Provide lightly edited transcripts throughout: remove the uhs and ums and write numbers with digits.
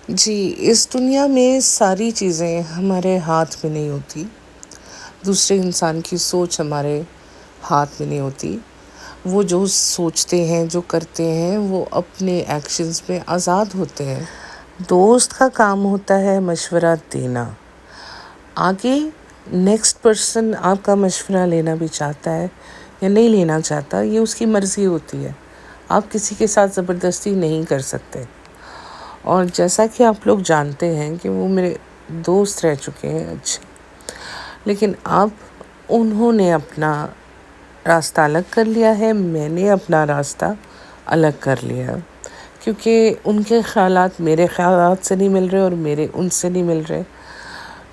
جی، اس دنیا میں ساری چیزیں ہمارے ہاتھ میں نہیں ہوتی. دوسرے انسان کی سوچ ہمارے ہاتھ میں نہیں ہوتی. وہ جو سوچتے ہیں، جو کرتے ہیں، وہ اپنے ایکشنز میں آزاد ہوتے ہیں. دوست کا کام ہوتا ہے مشورہ دینا. آگے نیکسٹ پرسن آپ کا مشورہ لینا بھی چاہتا ہے یا نہیں لینا چاہتا، یہ اس کی مرضی ہوتی ہے. آپ کسی کے ساتھ زبردستی نہیں کر سکتے. اور جیسا کہ آپ لوگ جانتے ہیں کہ وہ میرے دوست رہ چکے ہیں اچھے، لیکن اب انہوں نے اپنا راستہ الگ کر لیا ہے، میں نے اپنا راستہ الگ کر لیا، کیونکہ ان کے خیالات میرے خیالات سے نہیں مل رہے اور میرے ان سے نہیں مل رہے.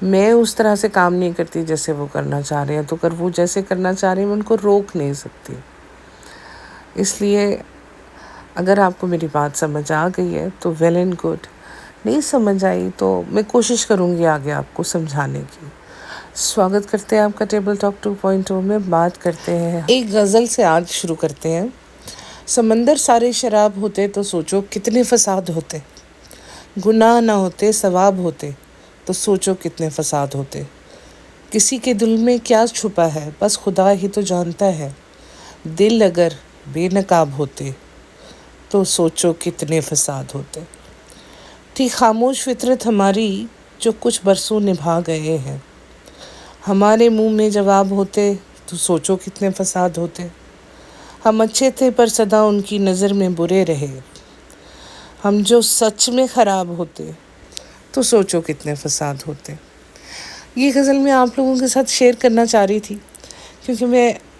میں اس طرح سے کام نہیں کرتی جیسے وہ کرنا چاہ رہے ہیں، تو اگر وہ جیسے کرنا چاہ رہے ہیں میں ان کو روک نہیں سکتی. اس لیے اگر آپ کو میری بات سمجھ آ گئی ہے تو ویل اینڈ گڈ، نہیں سمجھ آئی تو میں کوشش کروں گی آگے آپ کو سمجھانے کی. سواگت کرتے ہیں آپ کا ٹیبل ٹاک 2.0 میں. بات کرتے ہیں ایک غزل سے، آج شروع کرتے ہیں. سمندر سارے شراب ہوتے تو سوچو کتنے فساد ہوتے، گناہ نہ ہوتے ثواب ہوتے تو سوچو کتنے فساد ہوتے. کسی کے دل میں کیا چھپا ہے بس خدا ہی تو جانتا ہے، دل اگر بے نقاب ہوتے تو سوچو کتنے فساد ہوتے. تھی خاموش فطرت ہماری جو کچھ برسوں نبھا گئے ہیں، ہمارے منہ میں جواب ہوتے تو سوچو کتنے فساد ہوتے. ہم اچھے تھے پر سدا ان کی نظر میں برے رہے، ہم جو سچ میں خراب ہوتے تو سوچو کتنے فساد ہوتے. یہ غزل میں آپ لوگوں کے ساتھ شیئر کرنا چاہ رہی تھی، کیونکہ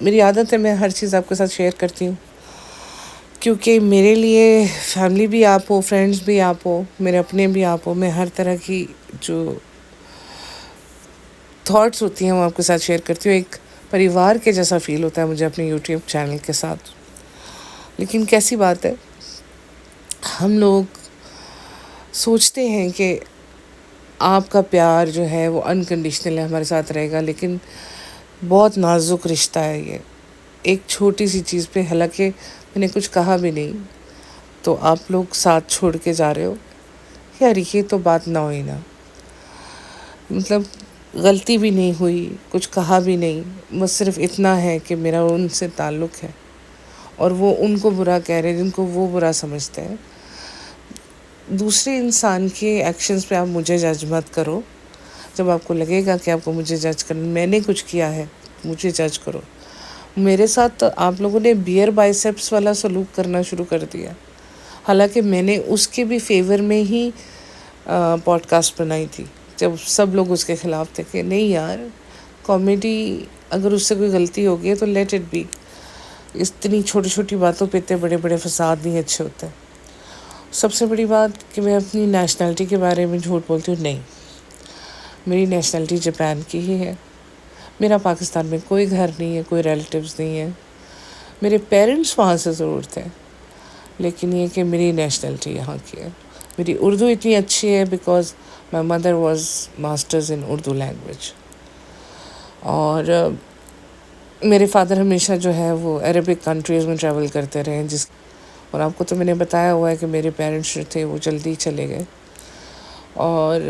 میری عادت ہے میں ہر چیز آپ کے ساتھ شیئر کرتی ہوں. کیونکہ میرے لیے فیملی بھی آپ ہو، فرینڈس بھی آپ ہو، میرے اپنے بھی آپ ہو. میں ہر طرح کی جو تھاٹس ہوتی ہیں وہ آپ کے ساتھ شیئر کرتی ہوں. ایک پریوار کے جیسا فیل ہوتا ہے مجھے اپنے یوٹیوب چینل کے ساتھ. لیکن کیسی بات ہے، ہم لوگ سوچتے ہیں کہ آپ کا پیار جو ہے وہ انکنڈیشنل ہے، ہمارے ساتھ رہے گا، لیکن بہت نازک رشتہ ہے یہ. ایک چھوٹی سی چیز پہ، حالانکہ میں نے کچھ کہا بھی نہیں، تو آپ لوگ ساتھ چھوڑ کے جا رہے ہو. یار یہ تو بات نہ ہوئی نا. مطلب غلطی بھی نہیں ہوئی، کچھ کہا بھی نہیں، بس صرف اتنا ہے کہ میرا ان سے تعلق ہے اور وہ ان کو برا کہہ رہے ہیں جن کو وہ برا سمجھتے ہیں. دوسرے انسان کے ایکشنز پہ آپ مجھے جج مت کرو. جب آپ کو لگے گا کہ آپ کو مجھے جج کرنا، میں نے کچھ کیا ہے، مجھے جج کرو. میرے ساتھ تو آپ لوگوں نے بیئر بائسیپس والا سلوک کرنا شروع کر دیا، حالانکہ میں نے اس کے بھی فیور میں ہی پوڈ کاسٹ بنائی تھی، جب سب لوگ اس کے خلاف تھے کہ نہیں یار، کامیڈی اگر اس سے کوئی غلطی ہو گئی ہے تو لیٹ اٹ بی. اتنی چھوٹی چھوٹی باتوں پہ اتنے بڑے بڑے فساد نہیں اچھے ہوتے. سب سے بڑی بات کہ میں اپنی نیشنلٹی کے بارے میں جھوٹ بولتی ہوں، نہیں، میری نیشنلٹی جاپان کی ہی ہے. میرا پاکستان میں کوئی گھر نہیں ہے، کوئی ریلیٹیوز نہیں ہے. میرے پیرنٹس وہاں سے ضرور تھے، لیکن یہ کہ میری نیشنلٹی یہاں کی ہے. میری اردو اتنی اچھی ہے because my mother was masters in Urdu language. اور میرے فادر ہمیشہ جو ہے وہ عربک کنٹریز میں ٹریول کرتے رہے، اور آپ کو تو میں نے بتایا ہوا ہے کہ میرے پیرنٹس جو تھے وہ جلدی چلے گئے. اور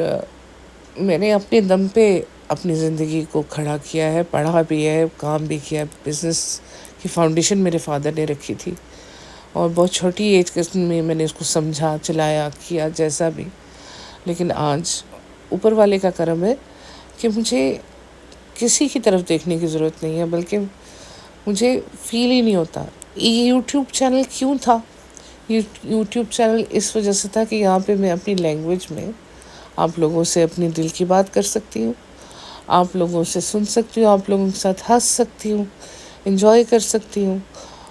میں نے اپنے دم پہ اپنی زندگی کو کھڑا کیا ہے، پڑھا بھی ہے، کام بھی کیا. بزنس کی فاؤنڈیشن میرے فادر نے رکھی تھی، اور بہت چھوٹی ایج کے میں نے اس کو سمجھا، چلایا، کیا جیسا بھی. لیکن آج اوپر والے کا کرم ہے کہ مجھے کسی کی طرف دیکھنے کی ضرورت نہیں ہے، بلکہ مجھے فیل ہی نہیں ہوتا. یہ یوٹیوب چینل کیوں تھا؟ یوٹیوب چینل اس وجہ سے تھا کہ یہاں پہ میں اپنی لینگویج میں آپ لوگوں سے اپنی دل کی بات کر سکتی ہوں، آپ لوگوں سے سن سکتی ہوں، آپ لوگوں کے ساتھ ہنس سکتی ہوں، انجوائے کر سکتی ہوں.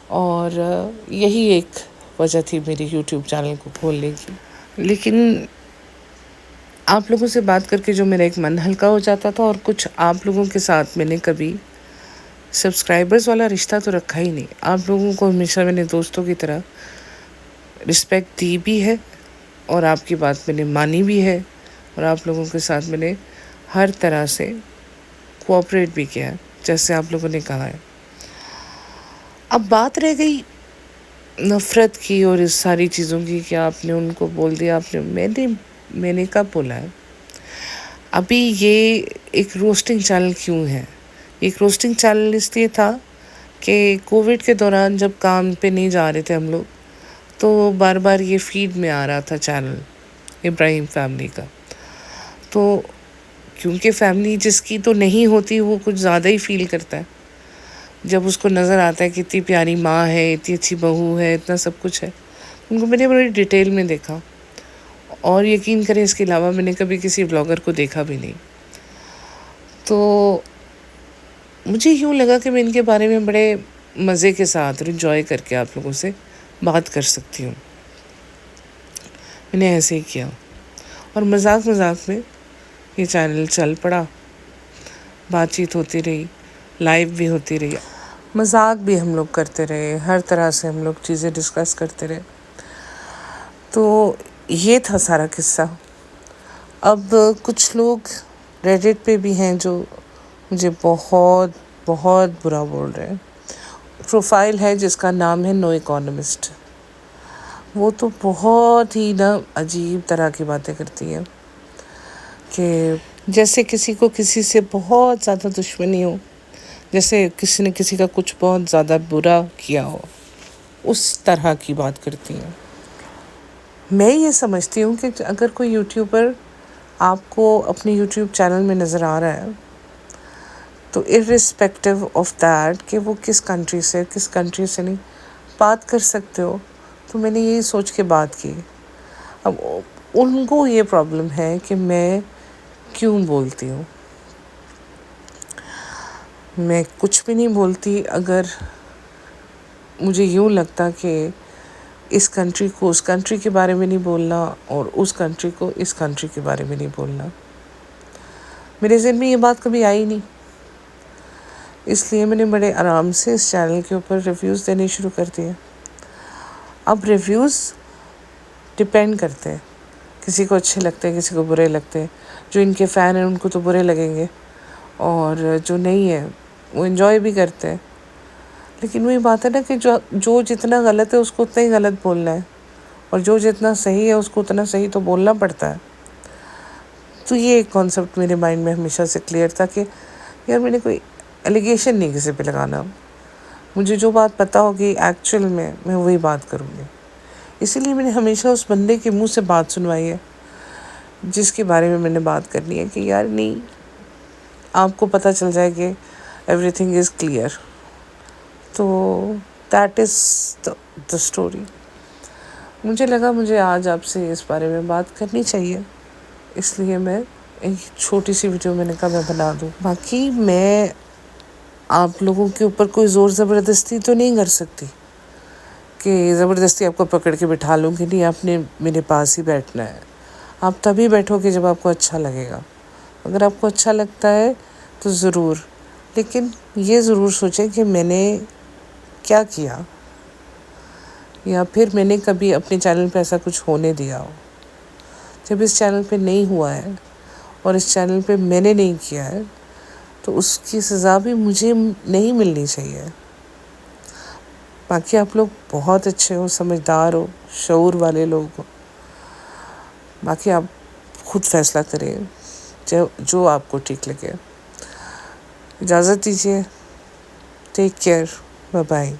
اور یہی ایک وجہ تھی میری یوٹیوب چینل کو کھولنے کی. لیکن آپ لوگوں سے بات کر کے جو میرا ایک من ہلکا ہو جاتا تھا. اور کچھ آپ لوگوں کے ساتھ میں نے کبھی سبسکرائبرز والا رشتہ تو رکھا ہی نہیں. آپ لوگوں کو ہمیشہ میں نے دوستوں کی طرح رسپیکٹ دی بھی ہے، اور آپ کی بات میں نے مانی بھی ہے، اور آپ لوگوں کے ساتھ میں نے ہر طرح سے کوآپریٹ بھی کیا، جیسے آپ لوگوں نے کہا ہے. اب بات رہ گئی نفرت کی اور اس ساری چیزوں کی کہ آپ نے ان کو بول دیا. میں نے میں نے کب بولا ہے؟ ابھی یہ ایک روسٹنگ چینل کیوں ہے؟ ایک روسٹنگ چینل اس لیے تھا کہ کووڈ کے دوران جب کام پہ نہیں جا رہے تھے ہم لوگ، تو بار بار یہ فیڈ میں آ رہا تھا چینل ابراہیم فیملی کا. تو کیونکہ فیملی جس کی تو نہیں ہوتی وہ کچھ زیادہ ہی فیل کرتا ہے جب اس کو نظر آتا ہے کہ اتنی پیاری ماں ہے، اتنی اچھی بہو ہے، اتنا سب کچھ ہے. ان کو میں نے بڑی ڈیٹیل میں دیکھا، اور یقین کریں اس کے علاوہ میں نے کبھی کسی بلاگر کو دیکھا بھی نہیں. تو مجھے یوں لگا کہ میں ان کے بارے میں بڑے مزے کے ساتھ اور انجوائے کر کے آپ لوگوں سے بات کر سکتی ہوں. میں نے ایسے ہی کیا، اور مذاق میں یہ چینل چل پڑا. بات چیت ہوتی رہی، لائیو بھی ہوتی رہی، مذاق بھی ہم لوگ کرتے رہے، ہر طرح سے ہم لوگ چیزیں ڈسکس کرتے رہے. تو یہ تھا سارا قصہ. اب کچھ لوگ ریڈٹ پہ بھی ہیں جو مجھے بہت بہت برا بول رہے ہیں. پروفائل ہے جس کا نام ہے نو اکانومسٹ. وہ تو بہت ہی عجیب طرح کی باتیں کرتی ہیں کہ جیسے کسی کو کسی سے بہت زیادہ دشمنی ہو، جیسے کسی نے کسی کا کچھ بہت زیادہ برا کیا ہو، اس طرح کی بات کرتی ہیں. میں یہ سمجھتی ہوں کہ اگر کوئی یوٹیوبر آپ کو اپنے یوٹیوب چینل میں نظر آ رہا ہے تو ارسپیکٹیو آف دیٹ کہ وہ کس کنٹری سے نہیں بات کر سکتے ہو. تو میں نے یہی سوچ کے بات کی. اب ان کو یہ پرابلم ہے کہ میں کیوں بولتی ہوں. میں کچھ بھی نہیں بولتی اگر مجھے یوں لگتا کہ اس کنٹری کو اس کنٹری کے بارے میں نہیں بولنا، اور اس کنٹری کو اس کنٹری کے بارے میں نہیں بولنا. میرے ذہن میں یہ بات کبھی آئی نہیں، اس لیے میں نے بڑے آرام سے اس چینل کے اوپر ریویوز دینے شروع کر دیے. اب ریویوز ڈپینڈ کرتے ہیں، کسی کو اچھے لگتے ہیں، کسی کو برے لگتے ہیں. جو ان کے فین ہیں ان کو تو برے لگیں گے، اور جو نہیں ہے وہ انجوائے بھی کرتے ہیں. لیکن وہی بات ہے نا کہ جو جتنا غلط ہے اس کو اتنا ہی غلط بولنا ہے، اور جو جتنا صحیح ہے اس کو اتنا صحیح تو بولنا پڑتا ہے. تو یہ ایک کانسیپٹ میرے مائنڈ میں ہمیشہ سے کلیئر تھا کہ یار میں نے کوئی ایلیگیشن نہیں کسی پہ لگانا. مجھے جو بات پتہ ہوگی ایکچوئل میں وہی بات کروں گی. اسی لیے میں نے ہمیشہ اس بندے کے منہ سے بات سنوائی ہے جس کے بارے میں نے بات کرنی ہے کہ یار نہیں، آپ کو پتہ چل جائے کہ ایوری تھنگ از کلیئر. تو دیٹ از دا اسٹوری. مجھے لگا مجھے آج آپ سے اس بارے میں بات کرنی چاہیے، اس لیے میں ایک چھوٹی سی ویڈیو میں نے کہا میں بنا دوں. باقی میں آپ لوگوں کے اوپر کوئی زور زبردستی تو نہیں کر سکتی کہ زبردستی آپ کو پکڑ کے بٹھا لوں کہ نہیں آپ نے میرے پاس ہی بیٹھنا ہے. آپ تبھی بیٹھو کہ جب آپ کو اچھا لگے گا. اگر آپ کو اچھا لگتا ہے تو ضرور، لیکن یہ ضرور سوچیں کہ میں نے کیا کیا، یا پھر میں نے کبھی اپنے چینل پہ ایسا کچھ ہونے دیا ہو. جب اس چینل پہ نہیں ہوا ہے اور اس چینل پہ میں نے نہیں کیا ہے تو اس کی سزا بھی مجھے نہیں ملنی چاہیے. باقی آپ لوگ بہت اچھے ہو، سمجھدار ہو، شعور والے لوگ ہو. باقی آپ خود فیصلہ کریں جو آپ کو ٹھیک لگے. اجازت دیجیے. Take care. Bye bye.